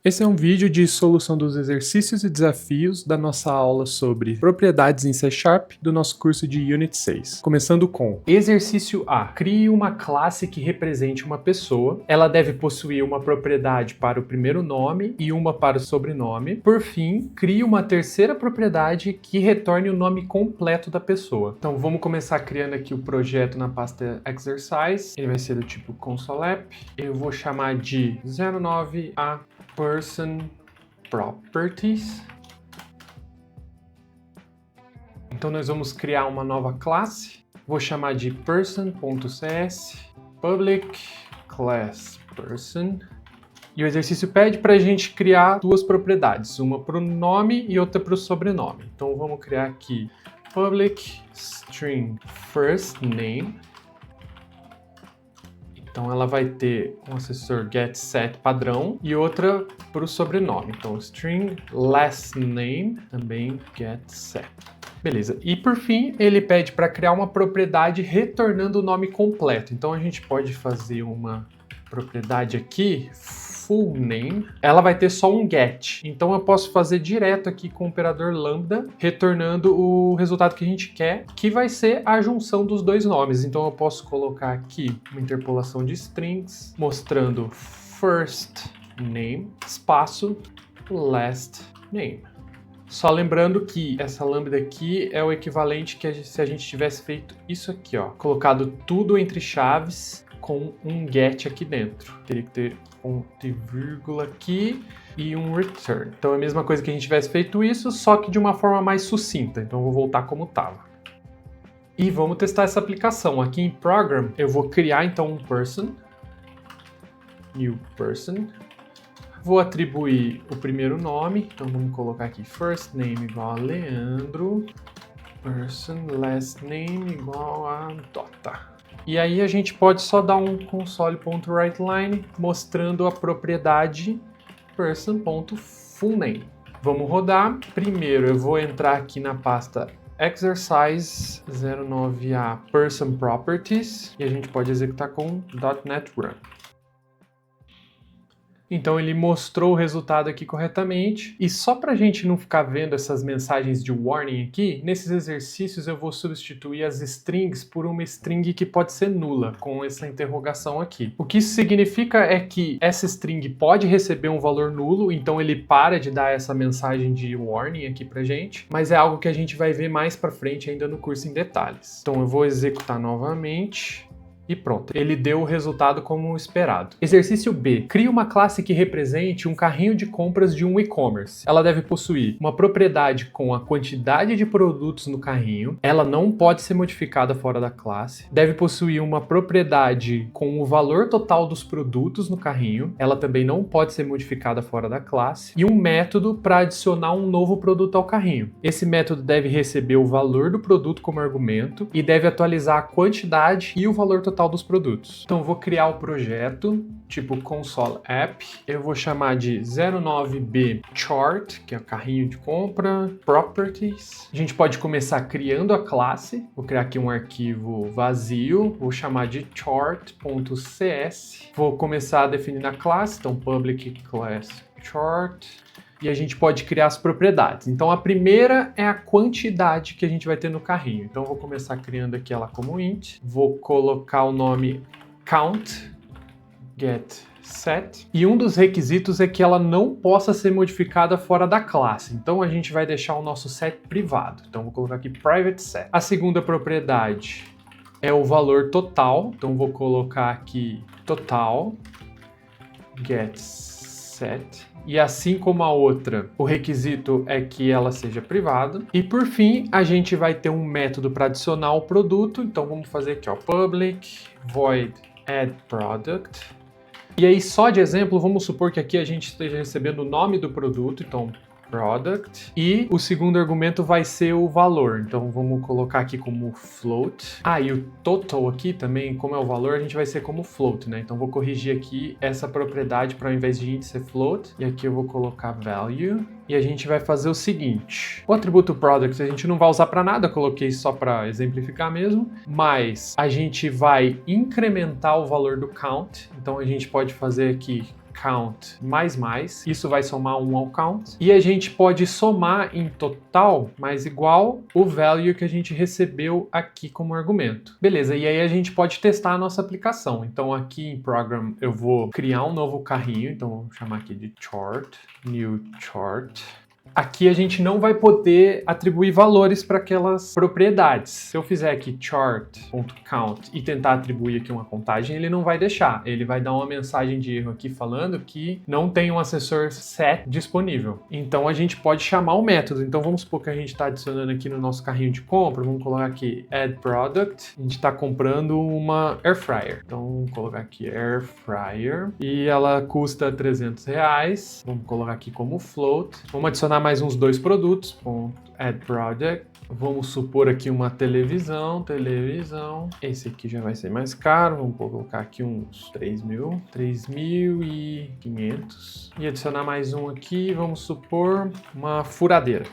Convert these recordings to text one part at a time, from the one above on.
Esse é um vídeo de solução dos exercícios e desafios da nossa aula sobre propriedades em C# do nosso curso de Unit 6. Começando com exercício A. Crie uma classe que represente uma pessoa. Ela deve possuir uma propriedade para o primeiro nome e uma para o sobrenome. Por fim, crie uma terceira propriedade que retorne o nome completo da pessoa. Então vamos começar criando aqui o projeto na pasta Exercise. Ele vai ser do tipo console.app. Eu vou chamar de 09A Person Properties. Então nós vamos criar uma nova classe. Vou chamar de person.cs public class person. E o exercício pede para a gente criar duas propriedades, uma para o nome e outra para o sobrenome. Então vamos criar aqui public string first name. Então ela vai ter um acessor getSet padrão e outra para o sobrenome. Então string last name também getSet. Beleza. E por fim ele pede para criar uma propriedade retornando o nome completo. Então a gente pode fazer uma propriedade aqui, full name, ela vai ter só um get. Então eu posso fazer direto aqui com o operador lambda, retornando o resultado que a gente quer, que vai ser a junção dos dois nomes. Então eu posso colocar aqui uma interpolação de strings, mostrando first name, espaço, last name. Só lembrando que essa lambda aqui é o equivalente que se a gente tivesse feito isso aqui, ó, colocado tudo entre chaves com um get aqui dentro. Teria que ter ponto e vírgula aqui e um return. Então é a mesma coisa que a gente tivesse feito isso, só que de uma forma mais sucinta. Então eu vou voltar como estava. E vamos testar essa aplicação. Aqui em Program eu vou criar então um person, new person. Vou atribuir o primeiro nome, então vamos colocar aqui first name igual a Leandro, person last name igual a Dota. E aí a gente pode só dar um console.writeLine mostrando a propriedade person.fullName. Vamos rodar. Primeiro eu vou entrar aqui na pasta Exercise 09A Person Properties e a gente pode executar com .NET Run. Então ele mostrou o resultado aqui corretamente. E só para a gente não ficar vendo essas mensagens de warning aqui, nesses exercícios eu vou substituir as strings por uma string que pode ser nula, com essa interrogação aqui. O que isso significa é que essa string pode receber um valor nulo, então ele para de dar essa mensagem de warning aqui pra gente, mas é algo que a gente vai ver mais para frente ainda no curso em detalhes. Então eu vou executar novamente. E pronto, ele deu o resultado como esperado. Exercício B. Crie uma classe que represente um carrinho de compras de um e-commerce. Ela deve possuir uma propriedade com a quantidade de produtos no carrinho. Ela não pode ser modificada fora da classe. Deve possuir uma propriedade com o valor total dos produtos no carrinho. Ela também não pode ser modificada fora da classe. E um método para adicionar um novo produto ao carrinho. Esse método deve receber o valor do produto como argumento e deve atualizar a quantidade e o valor total dos produtos. Então eu vou criar o projeto tipo console.app, eu vou chamar de 09B chart, que é o carrinho de compra, properties. A gente pode começar criando a classe. Vou criar aqui um arquivo vazio, vou chamar de chart.cs. Vou começar a definir a classe, então public class chart. E a gente pode criar as propriedades. Então a primeira é a quantidade que a gente vai ter no carrinho. Então eu vou começar criando aqui ela como int. Vou colocar o nome count getSet. E um dos requisitos é que ela não possa ser modificada fora da classe. Então a gente vai deixar o nosso set privado. Então vou colocar aqui private set. A segunda propriedade é o valor total. Então vou colocar aqui total getSet. E assim como a outra, o requisito é que ela seja privada. E por fim, a gente vai ter um método para adicionar o produto. Então vamos fazer aqui, ó, public void add product. E aí só de exemplo, vamos supor que aqui a gente esteja recebendo o nome do produto, então product, e o segundo argumento vai ser o valor, então vamos colocar aqui como float. E o total aqui também, como é o valor, a gente vai ser como float, né? Então vou corrigir aqui essa propriedade para ao invés de int ser float, e aqui eu vou colocar value, e a gente vai fazer o seguinte: o atributo product a gente não vai usar para nada, coloquei só para exemplificar mesmo, mas a gente vai incrementar o valor do count, então a gente pode fazer aqui count mais, isso vai somar 1 ao count, e a gente pode somar em total mais igual o value que a gente recebeu aqui como argumento. Beleza, e aí a gente pode testar a nossa aplicação. Então aqui em Program eu vou criar um novo carrinho, então vamos chamar aqui de chart, new chart. Aqui a gente não vai poder atribuir valores para aquelas propriedades. Se eu fizer aqui chart.count e tentar atribuir aqui uma contagem, ele não vai deixar. Ele vai dar uma mensagem de erro aqui falando que não tem um assessor set disponível. Então a gente pode chamar o método. Então vamos supor que a gente está adicionando aqui no nosso carrinho de compra. Vamos colocar aqui add product. A gente está comprando uma air fryer. Então vamos colocar aqui air fryer e ela custa R$300. Vamos colocar aqui como float. Vamos adicionar mais uns 2 produtos, add project. Vamos supor aqui uma televisão. Esse aqui já vai ser mais caro. Vamos colocar aqui uns 3.500. E adicionar mais um aqui. Vamos supor uma furadeira.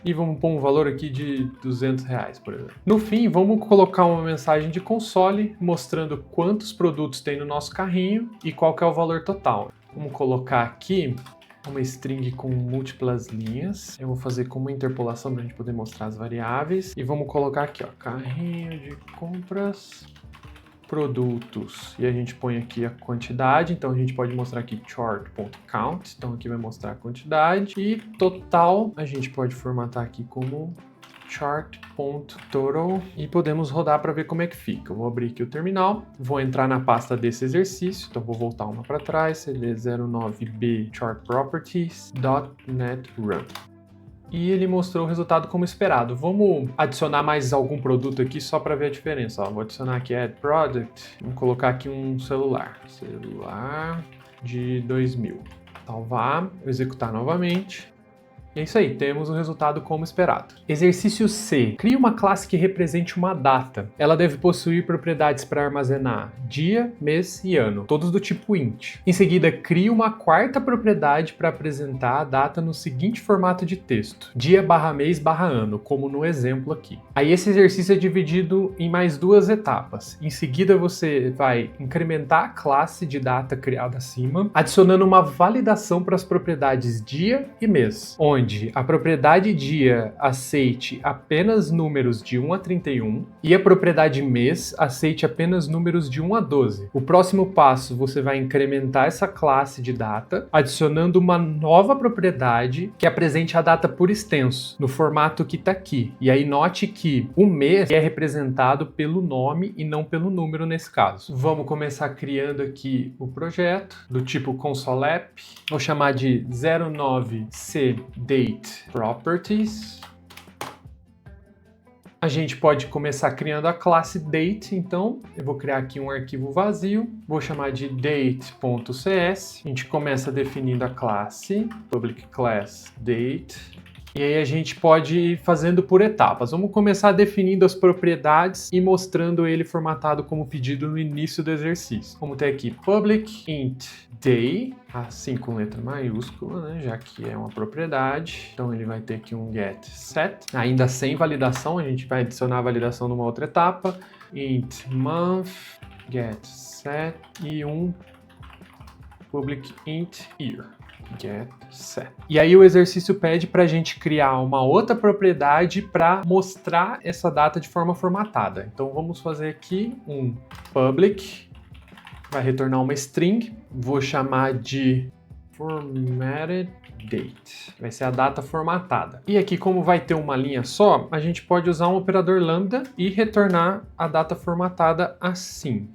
E vamos pôr um valor aqui de R$200, por exemplo. No fim, vamos colocar uma mensagem de console mostrando quantos produtos tem no nosso carrinho e qual que é o valor total. Vamos colocar aqui uma string com múltiplas linhas. Eu vou fazer como interpolação para a gente poder mostrar as variáveis. E vamos colocar aqui, ó, carrinho de compras, produtos. E a gente põe aqui a quantidade. Então a gente pode mostrar aqui chart.count. Então aqui vai mostrar a quantidade. E total a gente pode formatar aqui como chart.total e podemos rodar para ver como é que fica. Eu vou abrir aqui o terminal, vou entrar na pasta desse exercício, então vou voltar uma para trás, cd09b chart properties.net run. E ele mostrou o resultado como esperado. Vamos adicionar mais algum produto aqui só para ver a diferença. Ó, vou adicionar aqui add product, vamos colocar aqui um celular de 2000. Salvar, executar novamente. E é isso aí, temos o resultado como esperado. Exercício C. Crie uma classe que represente uma data. Ela deve possuir propriedades para armazenar dia, mês e ano, todos do tipo int. Em seguida, crie uma quarta propriedade para apresentar a data no seguinte formato de texto: dia/mês/ano, como no exemplo aqui. Aí esse exercício é dividido em mais 2 etapas. Em seguida, você vai incrementar a classe de data criada acima, adicionando uma validação para as propriedades dia e mês, onde a propriedade dia aceite apenas números de 1 a 31 e a propriedade mês aceite apenas números de 1 a 12. O próximo passo, você vai incrementar essa classe de data, adicionando uma nova propriedade que apresente a data por extenso, no formato que está aqui. E aí note que o mês é representado pelo nome e não pelo número nesse caso. Vamos começar criando aqui o projeto do tipo console app. Vou chamar de 09c date properties. A gente pode começar criando a classe date, então eu vou criar aqui um arquivo vazio, vou chamar de date.cs. A gente começa definindo a classe public class date. E aí a gente pode ir fazendo por etapas. Vamos começar definindo as propriedades e mostrando ele formatado como pedido no início do exercício. Vamos ter aqui public int day, assim com letra maiúscula, né, já que é uma propriedade. Então ele vai ter aqui um get set. Ainda sem validação, a gente vai adicionar a validação numa outra etapa. Int month, get set e um public int year. Get set. E aí o exercício pede para a gente criar uma outra propriedade para mostrar essa data de forma formatada. Então vamos fazer aqui um public, vai retornar uma string, vou chamar de formatted date, vai ser a data formatada. E aqui, como vai ter uma linha só, a gente pode usar um operador lambda e retornar a data formatada assim: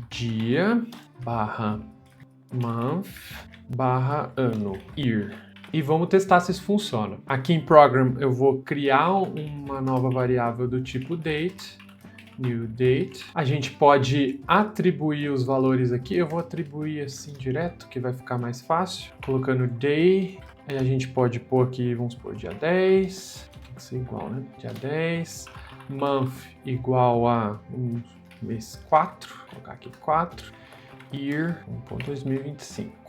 dia/month/ano, year. E vamos testar se isso funciona. Aqui em Program eu vou criar uma nova variável do tipo date, new date. A gente pode atribuir os valores aqui. Eu vou atribuir assim direto, que vai ficar mais fácil. Colocando day, aí a gente pode pôr aqui, vamos pôr dia 10. Tem que ser igual, né? Dia 10. Month igual a mês 4. Vou colocar aqui 4. Year, 2025.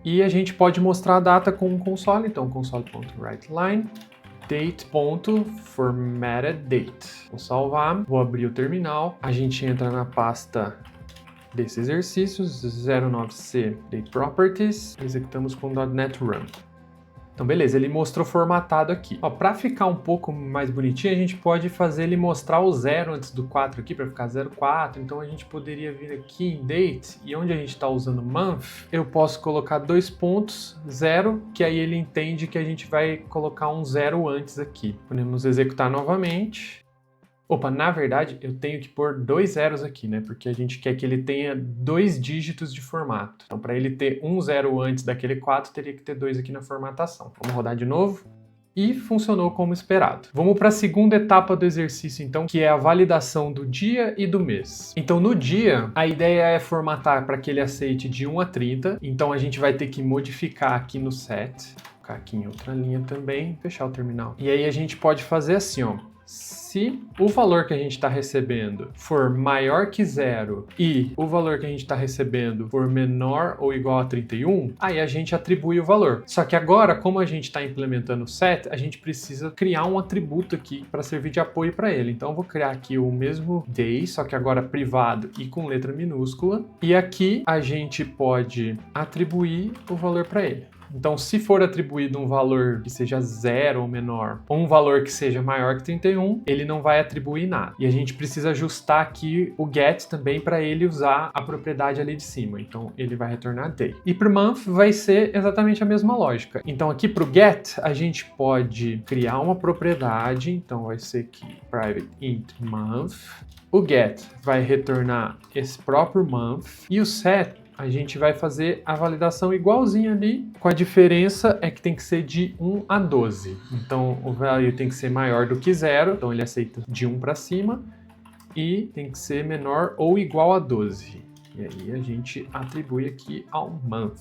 E a gente pode mostrar a data com um console, então console.writeLine date.formattedDate. Vou salvar, vou abrir o terminal, a gente entra na pasta desse exercício, 09C Date Properties, executamos com .NET Run. Então, beleza, ele mostrou formatado aqui. Para ficar um pouco mais bonitinho, a gente pode fazer ele mostrar o 0 antes do 4 aqui, para ficar 04. Então, a gente poderia vir aqui em Date, e onde a gente está usando Month, eu posso colocar 2 pontos, 0, que aí ele entende que a gente vai colocar um 0 antes aqui. Podemos executar novamente. Opa, na verdade, eu tenho que pôr 2 zeros aqui, né? Porque a gente quer que ele tenha 2 dígitos de formato. Então, para ele ter um 0 antes daquele 4, teria que ter 2 aqui na formatação. Vamos rodar de novo. E funcionou como esperado. Vamos para a segunda etapa do exercício, então, que é a validação do dia e do mês. Então, no dia, a ideia é formatar para que ele aceite de 1 a 30. Então, a gente vai ter que modificar aqui no set. Colocar aqui em outra linha também, fechar o terminal. E aí a gente pode fazer assim, ó. Se o valor que a gente está recebendo for maior que 0 e o valor que a gente está recebendo for menor ou igual a 31, aí a gente atribui o valor. Só que agora, como a gente está implementando o set, a gente precisa criar um atributo aqui para servir de apoio para ele. Então eu vou criar aqui o mesmo day, só que agora privado e com letra minúscula. E aqui a gente pode atribuir o valor para ele. Então, se for atribuído um valor que seja 0 ou menor, ou um valor que seja maior que 31, ele não vai atribuir nada. E a gente precisa ajustar aqui o get também para ele usar a propriedade ali de cima. Então, ele vai retornar day. E para o month vai ser exatamente a mesma lógica. Então, aqui para o get, a gente pode criar uma propriedade. Então, vai ser aqui private int month. O get vai retornar esse próprio month. E o set, a gente vai fazer a validação igualzinha ali, com a diferença é que tem que ser de 1 a 12. Então, o value tem que ser maior do que 0, então ele aceita de 1 para cima, e tem que ser menor ou igual a 12. E aí a gente atribui aqui ao month.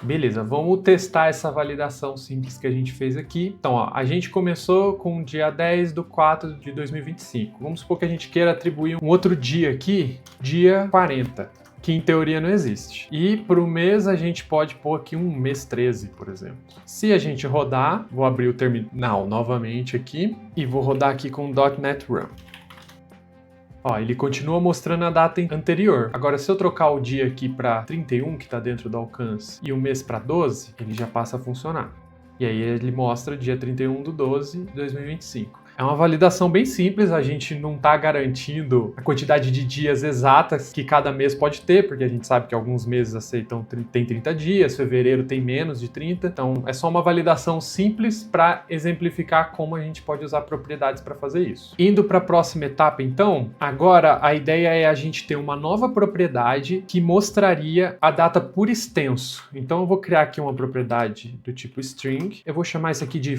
Beleza, vamos testar essa validação simples que a gente fez aqui. Então, ó, a gente começou com o dia 10 de 4 de 2025. Vamos supor que a gente queira atribuir um outro dia aqui, dia 40. Que em teoria não existe. E para o mês a gente pode pôr aqui um mês 13, por exemplo. Se a gente rodar, vou abrir o terminal novamente aqui e vou rodar aqui com .NET Run. Ó, ele continua mostrando a data anterior. Agora, se eu trocar o dia aqui para 31, que está dentro do alcance, e o mês para 12, ele já passa a funcionar. E aí ele mostra dia 31/12 de 2025. É uma validação bem simples, a gente não está garantindo a quantidade de dias exatas que cada mês pode ter, porque a gente sabe que alguns meses aceitam tem 30 dias, fevereiro tem menos de 30, então é só uma validação simples para exemplificar como a gente pode usar propriedades para fazer isso. Indo para a próxima etapa, então, agora a ideia é a gente ter uma nova propriedade que mostraria a data por extenso. Então eu vou criar aqui uma propriedade do tipo string, eu vou chamar isso aqui de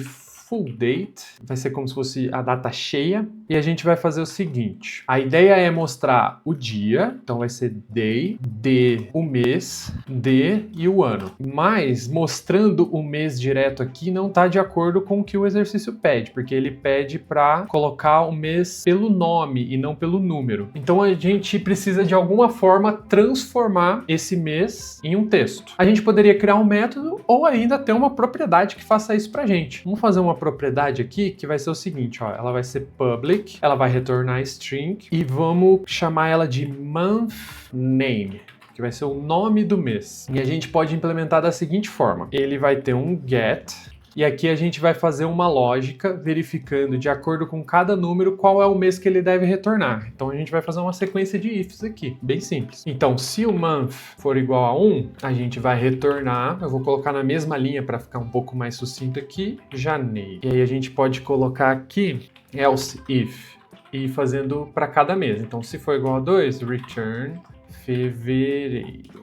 full date, vai ser como se fosse a data cheia, e a gente vai fazer o seguinte, a ideia é mostrar o dia, então vai ser day, D o mês, D e o ano, mas mostrando o mês direto aqui não está de acordo com o que o exercício pede, porque ele pede para colocar o mês pelo nome e não pelo número, então a gente precisa de alguma forma transformar esse mês em um texto. A gente poderia criar um método ou ainda ter uma propriedade que faça isso pra gente. Vamos fazer uma propriedade aqui que vai ser o seguinte, ó, ela vai ser public, ela vai retornar string e vamos chamar ela de month name, que vai ser o nome do mês. E a gente pode implementar da seguinte forma, ele vai ter um get, e aqui a gente vai fazer uma lógica verificando de acordo com cada número qual é o mês que ele deve retornar. Então a gente vai fazer uma sequência de ifs aqui, bem simples. Então se o month for igual a 1, a gente vai retornar, eu vou colocar na mesma linha para ficar um pouco mais sucinto aqui, janeiro. E aí a gente pode colocar aqui else if e ir fazendo para cada mês. Então se for igual a 2, return fevereiro.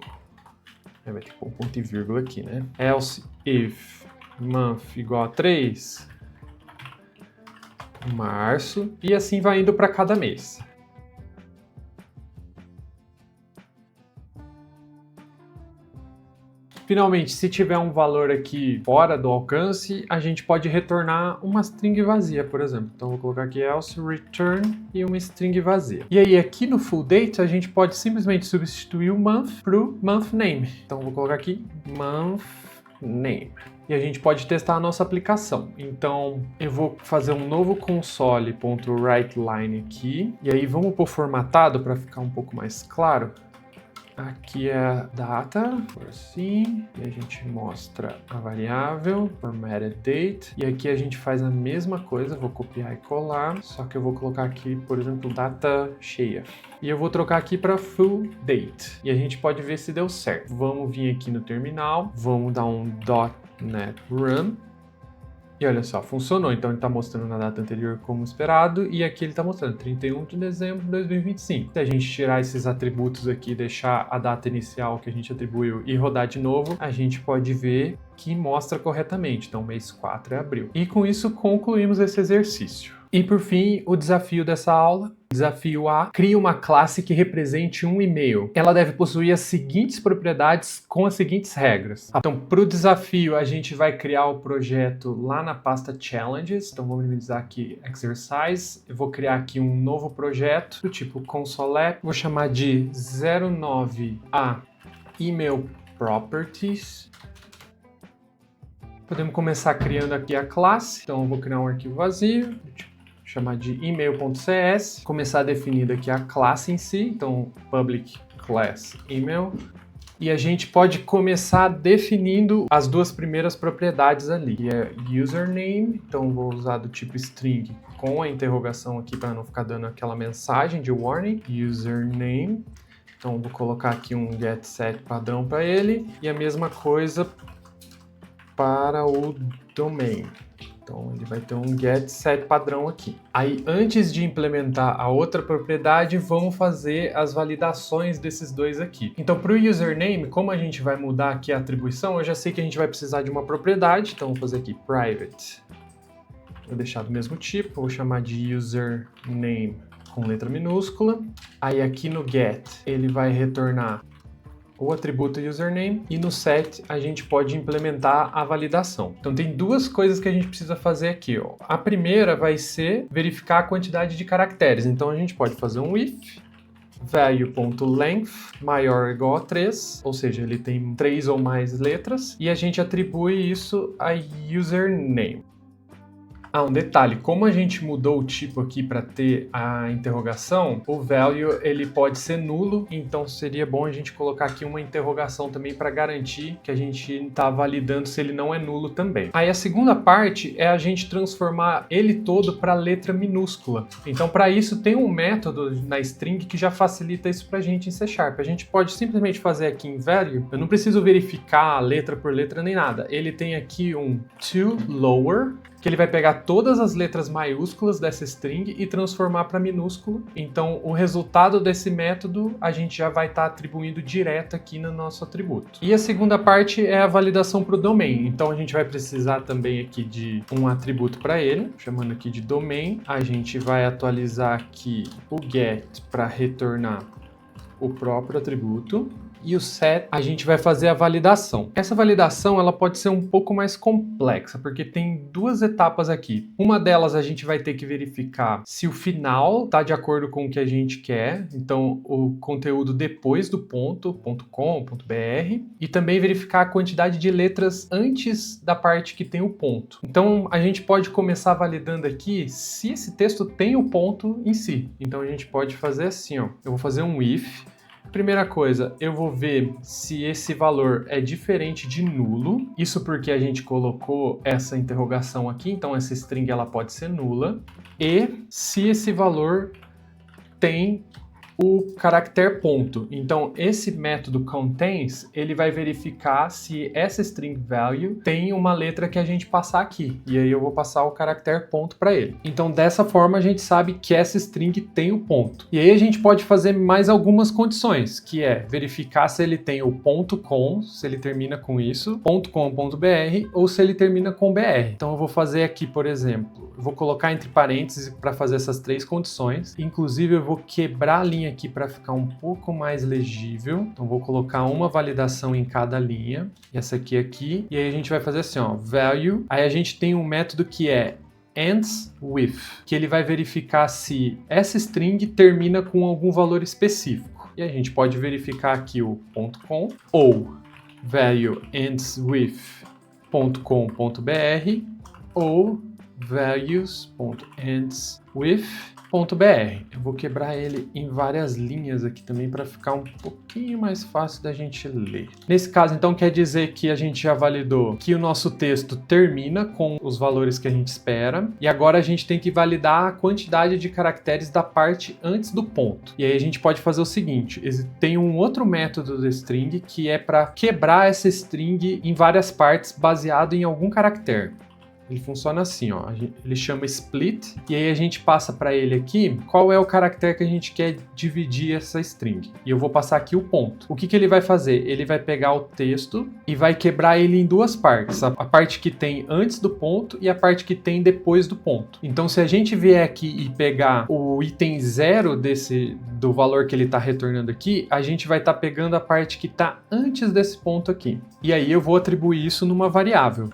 Aí vai ter que pôr um ponto e vírgula aqui, né? Else if month igual a 3, março, e assim vai indo para cada mês. Finalmente, se tiver um valor aqui fora do alcance, a gente pode retornar uma string vazia, por exemplo. Então, vou colocar aqui else return e uma string vazia. E aí, aqui no full date, a gente pode simplesmente substituir o month para o month name. Então, vou colocar aqui month name. E a gente pode testar a nossa aplicação. Então, eu vou fazer um novo console.writeLine aqui. E aí, vamos pôr formatado para ficar um pouco mais claro. Aqui é a data, assim, e a gente mostra a variável, formatted date, e aqui a gente faz a mesma coisa, vou copiar e colar, só que eu vou colocar aqui, por exemplo, data cheia. E eu vou trocar aqui para full date, e a gente pode ver se deu certo. Vamos vir aqui no terminal, vamos dar um .NET Run, e olha só, funcionou. Então ele está mostrando na data anterior como esperado e aqui ele está mostrando 31 de dezembro de 2025. Se a gente tirar esses atributos aqui, deixar a data inicial que a gente atribuiu e rodar de novo, a gente pode ver que mostra corretamente. Então mês 4 é abril. E com isso concluímos esse exercício. E por fim, o desafio dessa aula. Desafio A, crie uma classe que represente um e-mail. Ela deve possuir as seguintes propriedades com as seguintes regras. Então, para o desafio, a gente vai criar o projeto lá na pasta Challenges. Então, vamos minimizar aqui Exercise. Eu vou criar aqui um novo projeto do tipo console app. Vou chamar de 09A Email Properties. Podemos começar criando aqui a classe. Então, eu vou criar um arquivo vazio. Chamar de email.cs, começar definindo aqui a classe em si, então public class email, e a gente pode começar definindo as duas primeiras propriedades ali, que é username, então vou usar do tipo string com a interrogação aqui para não ficar dando aquela mensagem de warning, username, então vou colocar aqui um getSet padrão para ele, e a mesma coisa para o domain. Então ele vai ter um getSet padrão aqui. Aí antes de implementar a outra propriedade, vamos fazer as validações desses dois aqui. Então para o username, como a gente vai mudar aqui a atribuição, eu já sei que a gente vai precisar de uma propriedade, então vou fazer aqui private. Vou deixar do mesmo tipo, vou chamar de username com letra minúscula. Aí aqui no get ele vai retornar o atributo username, e no set a gente pode implementar a validação. Então tem duas coisas que a gente precisa fazer aqui, ó. A primeira vai ser verificar a quantidade de caracteres. Então a gente pode fazer um if value.length maior ou igual a 3, ou seja, ele tem 3 ou mais letras, e a gente atribui isso a username. Ah, um detalhe, como a gente mudou o tipo aqui para ter a interrogação, o value ele pode ser nulo, então seria bom a gente colocar aqui uma interrogação também para garantir que a gente está validando se ele não é nulo também. Aí a segunda parte é a gente transformar ele todo para letra minúscula. Então para isso tem um método na string que já facilita isso para a gente em C#. A gente pode simplesmente fazer aqui em value, eu não preciso verificar letra por letra nem nada. Ele tem aqui um toLower, que ele vai pegar todas as letras maiúsculas dessa string e transformar para minúsculo. Então, o resultado desse método a gente já vai estar atribuindo direto aqui no nosso atributo. E a segunda parte é a validação para o domain. Então, a gente vai precisar também aqui de um atributo para ele, chamando aqui de domain. A gente vai atualizar aqui o get para retornar o próprio atributo. E o set, a gente vai fazer a validação. Essa validação ela pode ser um pouco mais complexa, porque tem duas etapas aqui. Uma delas a gente vai ter que verificar se o final está de acordo com o que a gente quer, então o conteúdo depois do ponto, .com, .br, e também verificar a quantidade de letras antes da parte que tem o ponto. Então a gente pode começar validando aqui se esse texto tem o ponto em si. Então a gente pode fazer assim, ó. Eu vou fazer um if. Primeira coisa, eu vou ver se esse valor é diferente de nulo. Isso porque a gente colocou essa interrogação aqui, então essa string ela pode ser nula. E se esse valor tem o caractere ponto. Então, esse método contains, ele vai verificar se essa string value tem uma letra que a gente passar aqui. E aí eu vou passar o caractere ponto para ele. Então, dessa forma, a gente sabe que essa string tem o ponto. E aí a gente pode fazer mais algumas condições, que é verificar se ele tem o .com, se ele termina com isso, .com.br, ou se ele termina com br. Então, eu vou fazer aqui, por exemplo, eu vou colocar entre parênteses para fazer essas três condições. Inclusive, eu vou quebrar a linha aqui para ficar um pouco mais legível. Então vou colocar uma validação em cada linha, e essa aqui, e aí a gente vai fazer assim, ó, value, aí a gente tem um método que é ends with, que ele vai verificar se essa string termina com algum valor específico. E a gente pode verificar aqui o .com ou value ends with ou values.endsWith.br. Eu vou quebrar ele em várias linhas aqui também para ficar um pouquinho mais fácil da gente ler. Nesse caso, então, quer dizer que a gente já validou que o nosso texto termina com os valores que a gente espera, e agora a gente tem que validar a quantidade de caracteres da parte antes do ponto. E aí a gente pode fazer o seguinte, tem um outro método do string que é para quebrar essa string em várias partes baseado em algum caractere. Ele funciona assim, ó. Ele chama split, e aí a gente passa para ele aqui qual é o caractere que a gente quer dividir essa string. E eu vou passar aqui o ponto. O que que ele vai fazer? Ele vai pegar o texto e vai quebrar ele em duas partes. A parte que tem antes do ponto e a parte que tem depois do ponto. Então, se a gente vier aqui e pegar o item 0 do valor que ele está retornando aqui, a gente vai estar pegando a parte que está antes desse ponto aqui. E aí eu vou atribuir isso numa variável,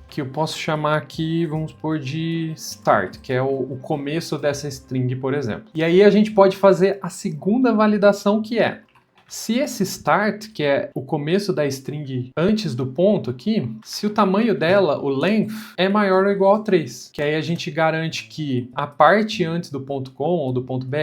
que eu posso chamar aqui, vamos supor, de start, que é o começo dessa string, por exemplo. E aí a gente pode fazer a segunda validação, que é: se esse start, que é o começo da string antes do ponto aqui, se o tamanho dela, o length, é maior ou igual a 3, que aí a gente garante que a parte antes do ponto .com ou do ponto .br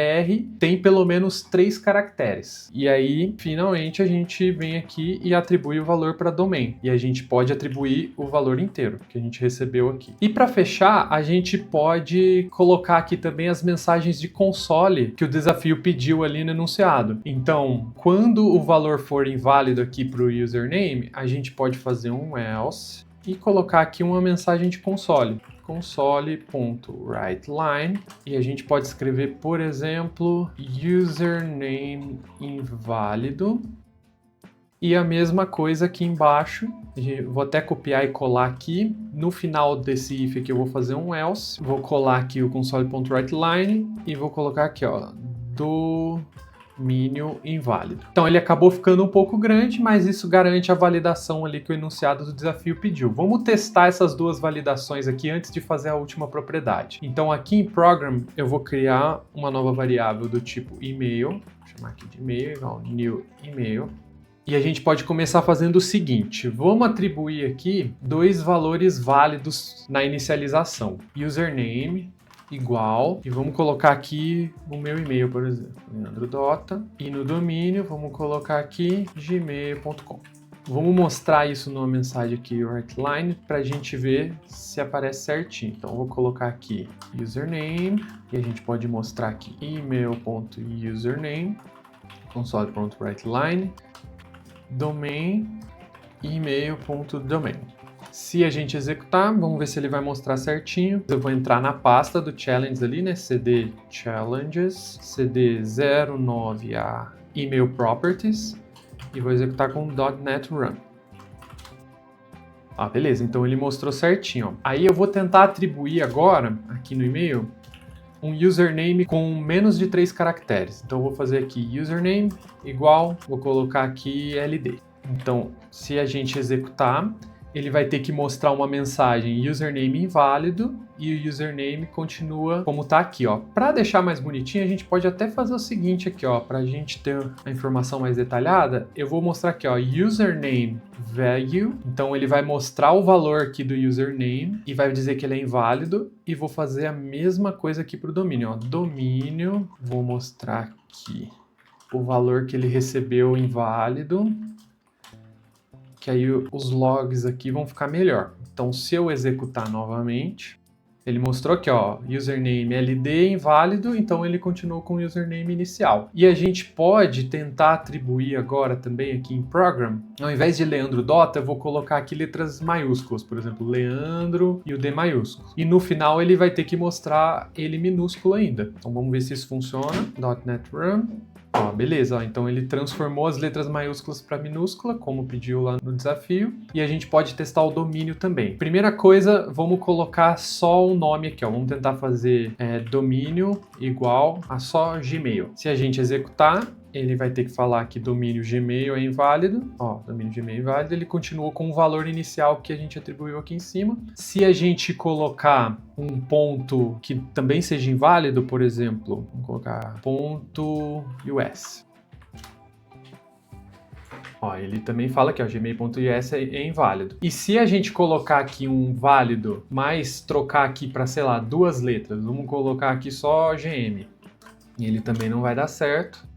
tem pelo menos 3 caracteres. E aí, finalmente, a gente vem aqui e atribui o valor para domain. E a gente pode atribuir o valor inteiro que a gente recebeu aqui. E para fechar, a gente pode colocar aqui também as mensagens de console que o desafio pediu ali no enunciado. Então, quando o valor for inválido aqui para o username, a gente pode fazer um else e colocar aqui uma mensagem de console. console.writeLine, e a gente pode escrever, por exemplo, username inválido. E a mesma coisa aqui embaixo, vou até copiar e colar aqui. No final desse if aqui eu vou fazer um else, vou colar aqui o console.writeLine e vou colocar aqui, ó, domínio inválido. Então ele acabou ficando um pouco grande, mas isso garante a validação ali que o enunciado do desafio pediu. Vamos testar essas duas validações aqui antes de fazer a última propriedade. Então aqui em program eu vou criar uma nova variável do tipo email, vou chamar aqui de email igual new email. E a gente pode começar fazendo o seguinte, vamos atribuir aqui 2 valores válidos na inicialização. Username igual, e vamos colocar aqui o meu e-mail, por exemplo, Leandro Dota, e no domínio vamos colocar aqui gmail.com. Vamos mostrar isso numa mensagem aqui, writeLine, para a gente ver se aparece certinho. Então eu vou colocar aqui username, e a gente pode mostrar aqui email.username, console.writeLine, domain, email.domain. Se a gente executar, vamos ver se ele vai mostrar certinho. Eu vou entrar na pasta do challenge ali, né? cd challenges, cd 09a email properties, e vou executar com .NET Run. Ah, beleza, então ele mostrou certinho, ó. Aí eu vou tentar atribuir agora, aqui no e-mail, um username com menos de 3 caracteres. Então eu vou fazer aqui username igual, vou colocar aqui LD. Então, se a gente executar, ele vai ter que mostrar uma mensagem username inválido e o username continua como tá aqui, ó. Para deixar mais bonitinho, a gente pode até fazer o seguinte aqui, ó, para a gente ter a informação mais detalhada, eu vou mostrar aqui, ó, username value. Então ele vai mostrar o valor aqui do username e vai dizer que ele é inválido, e vou fazer a mesma coisa aqui para o domínio, ó. Domínio, vou mostrar aqui o valor que ele recebeu inválido, que aí os logs aqui vão ficar melhor. Então, se eu executar novamente, ele mostrou aqui, ó, username LD inválido, então ele continuou com o username inicial. E a gente pode tentar atribuir agora também aqui em program, ao invés de Leandro Dota, eu vou colocar aqui letras maiúsculas, por exemplo, Leandro e o D maiúsculo. E no final ele vai ter que mostrar ele minúsculo ainda. Então vamos ver se isso funciona. .NET Run. Ó, beleza, ó, então ele transformou as letras maiúsculas para minúscula, como pediu lá no desafio, e a gente pode testar o domínio também. Primeira coisa, vamos colocar só o nome aqui, ó. Vamos tentar fazer domínio igual a só Gmail. Se a gente executar, ele vai ter que falar que domínio Gmail é inválido. Ó, domínio Gmail é inválido, ele continuou com o valor inicial que a gente atribuiu aqui em cima. Se a gente colocar um ponto que também seja inválido, por exemplo, vamos colocar ponto .us. Ó, ele também fala que o gmail.is é inválido. E se a gente colocar aqui um válido, mas trocar aqui para, sei lá, 2 letras, vamos colocar aqui só GM. E ele também não vai dar certo.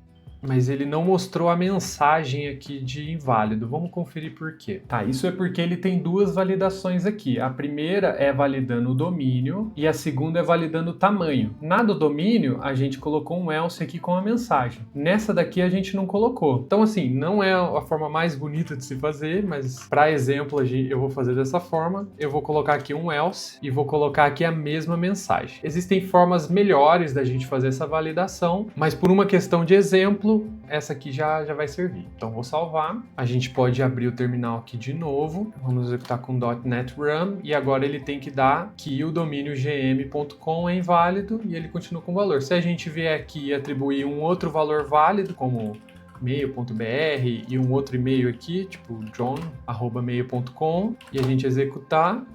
Mas ele não mostrou a mensagem aqui de inválido. Vamos conferir por quê. Tá, isso é porque ele tem 2 validações aqui. A primeira é validando o domínio e a segunda é validando o tamanho. Na do domínio, a gente colocou um else aqui com a mensagem. Nessa daqui a gente não colocou. Então, assim, não é a forma mais bonita de se fazer, mas para exemplo, eu vou fazer dessa forma. Eu vou colocar aqui um else e vou colocar aqui a mesma mensagem. Existem formas melhores da gente fazer essa validação, mas por uma questão de exemplo, essa aqui já vai servir. Então vou salvar. A gente pode abrir o terminal aqui de novo. Vamos executar com .NET Run e agora ele tem que dar que o domínio gm.com é inválido e ele continua com o valor. Se a gente vier aqui e atribuir um outro valor válido, como mail.br e um outro e-mail aqui, tipo john@mail.com, e a gente executar,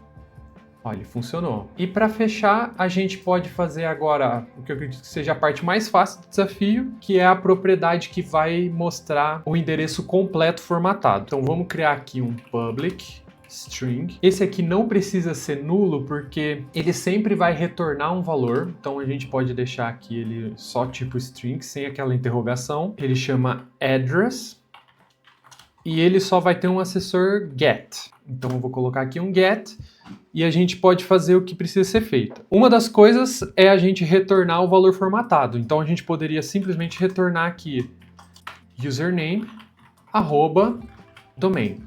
olha, ele funcionou. E para fechar, a gente pode fazer agora o que eu acredito que seja a parte mais fácil do desafio, que é a propriedade que vai mostrar o endereço completo formatado. Então vamos criar aqui um public string. Esse aqui não precisa ser nulo porque ele sempre vai retornar um valor. Então a gente pode deixar aqui ele só tipo string, sem aquela interrogação. Ele chama address e ele só vai ter um acessor get. Então eu vou colocar aqui um get e a gente pode fazer o que precisa ser feito. Uma das coisas é a gente retornar o valor formatado. Então a gente poderia simplesmente retornar aqui username @domain.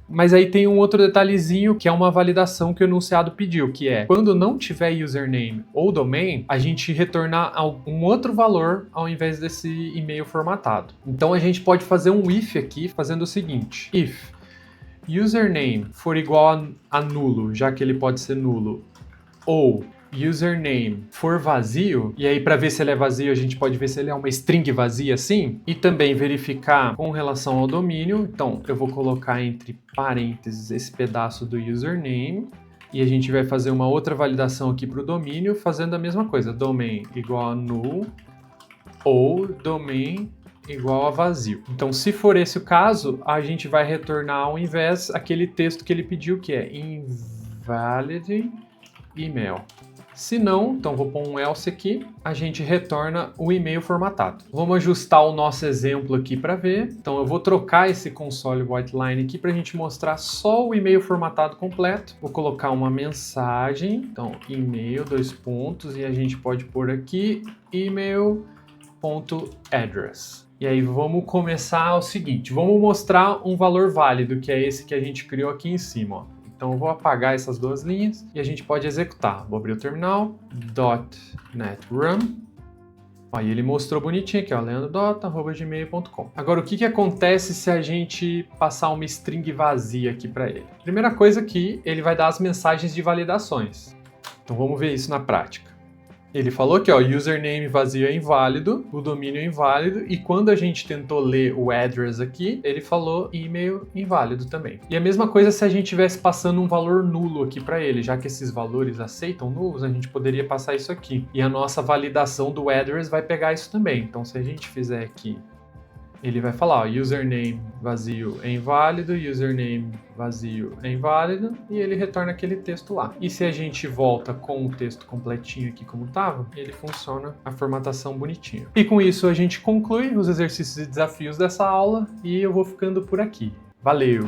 Mas aí tem um outro detalhezinho que é uma validação que o enunciado pediu, que é quando não tiver username ou domain, a gente retornar um outro valor ao invés desse e-mail formatado. Então a gente pode fazer um if aqui fazendo o seguinte: if username for igual a nulo, já que ele pode ser nulo, ou username for vazio, e aí para ver se ele é vazio a gente pode ver se ele é uma string vazia assim, e também verificar com relação ao domínio. Então eu vou colocar entre parênteses esse pedaço do username e a gente vai fazer uma outra validação aqui para o domínio fazendo a mesma coisa, domain igual a null ou domain igual a vazio. Então, se for esse o caso, a gente vai retornar ao invés aquele texto que ele pediu, que é invalid email. Se não, então vou pôr um else aqui, a gente retorna o e-mail formatado. Vamos ajustar o nosso exemplo aqui para ver. Então eu vou trocar esse console whiteline aqui para a gente mostrar só o e-mail formatado completo. Vou colocar uma mensagem, então e-mail, 2 pontos, e a gente pode pôr aqui email.address. E aí vamos começar o seguinte, vamos mostrar um valor válido, que é esse que a gente criou aqui em cima, ó. Então eu vou apagar essas 2 linhas e a gente pode executar. Vou abrir o terminal, .NET Run. Aí ele mostrou bonitinho aqui, ó, leandro.gmail.com. Agora o que acontece se a gente passar uma string vazia aqui para ele? Primeira coisa aqui, ele vai dar as mensagens de validações. Então vamos ver isso na prática. Ele falou que ó, username vazio é inválido, o domínio é inválido, e quando a gente tentou ler o address aqui, ele falou e-mail inválido também. E a mesma coisa se a gente estivesse passando um valor nulo aqui para ele, já que esses valores aceitam nulos, a gente poderia passar isso aqui. E a nossa validação do address vai pegar isso também. Então se a gente fizer aqui, ele vai falar, ó, username vazio é inválido, username vazio é inválido, e ele retorna aquele texto lá. E se a gente volta com o texto completinho aqui como estava, ele funciona a formatação bonitinha. E com isso a gente conclui os exercícios e desafios dessa aula, e eu vou ficando por aqui. Valeu!